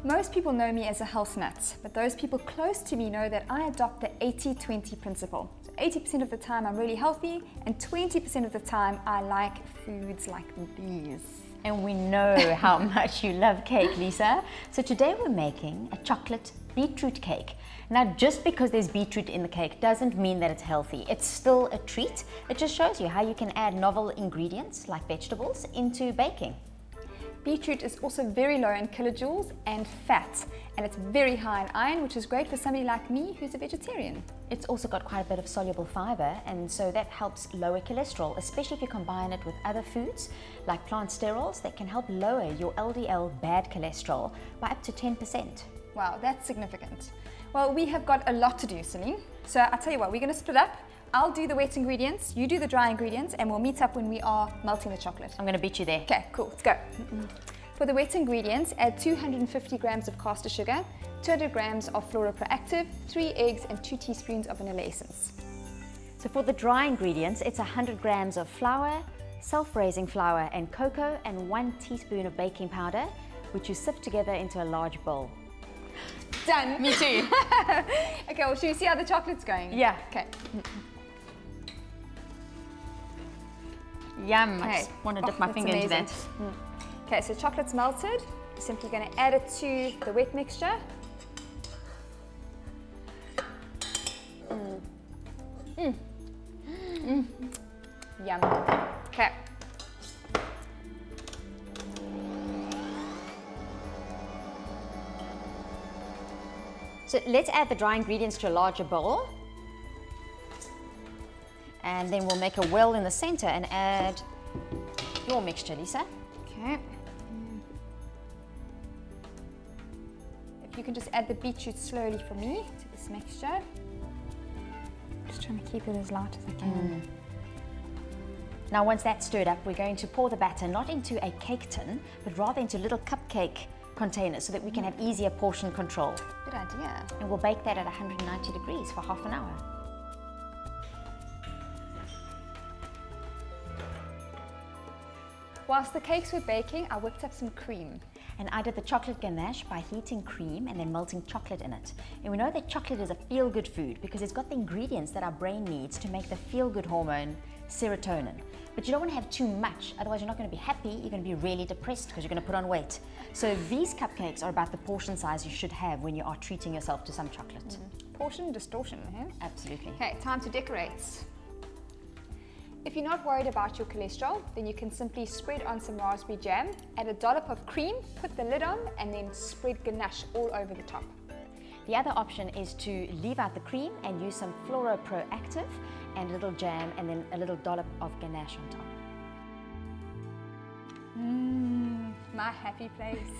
Most people know me as a health nut, but those people close to me know that I adopt the 80-20 principle. So 80% of the time I'm really healthy, and 20% of the time I like foods like these. And we know how much you love cake, Lisa. So today we're making a chocolate beetroot cake. Now, just because there's beetroot in the cake doesn't mean that it's healthy. It's still a treat. It just shows you how you can add novel ingredients like vegetables into baking. Beetroot is also very low in kilojoules and fat, and it's very high in iron, which is great for somebody like me who's a vegetarian. It's also got quite a bit of soluble fiber, and so that helps lower cholesterol, especially if you combine it with other foods like plant sterols that can help lower your LDL bad cholesterol by up to 10%. Wow, that's significant. Well, we have got a lot to do, Celine. So I'll tell you what, we're going to split up. I'll do the wet ingredients, you do the dry ingredients, and we'll meet up when we are melting the chocolate. I'm going to beat you there. Okay, cool, let's go. For the wet ingredients, add 250 grams of caster sugar, 200 grams of fluoroproactive, 3 eggs, and 2 teaspoons of vanilla essence. So for the dry ingredients, it's 100 grams of flour, self-raising flour and cocoa, and 1 teaspoon of baking powder, which you sift together into a large bowl. Done. Me too. Okay, well, should we see how the chocolate's going? Yeah. Okay. Yum. Okay. I just want to dip my finger into that. Okay, so chocolate's melted. You're simply going to add it to the wet mixture. Yum. Okay. So let's add the dry ingredients to a larger bowl. And then we'll make a well in the center and add your mixture, Lisa. Okay. If you can just add the beetroot slowly for me to this mixture. Just trying to keep it as light as I can. Now once that's stirred up, we're going to pour the batter not into a cake tin, but rather into little cupcake containers so that we can have easier portion control. Good idea. And we'll bake that at 190 degrees for half an hour. Whilst the cakes were baking, I whipped up some cream. And I did the chocolate ganache by heating cream and then melting chocolate in it. And we know that chocolate is a feel-good food because it's got the ingredients that our brain needs to make the feel-good hormone, serotonin. But you don't want to have too much, otherwise you're not going to be happy, you're going to be really depressed because you're going to put on weight. So these cupcakes are about the portion size you should have when you are treating yourself to some chocolate. Portion distortion, huh? Absolutely. Okay, time to decorate. If you're not worried about your cholesterol, then you can simply spread on some raspberry jam, add a dollop of cream, put the lid on, and then spread ganache all over the top. The other option is to leave out the cream and use some fluoroproactive and a little jam and then a little dollop of ganache on top. My happy place.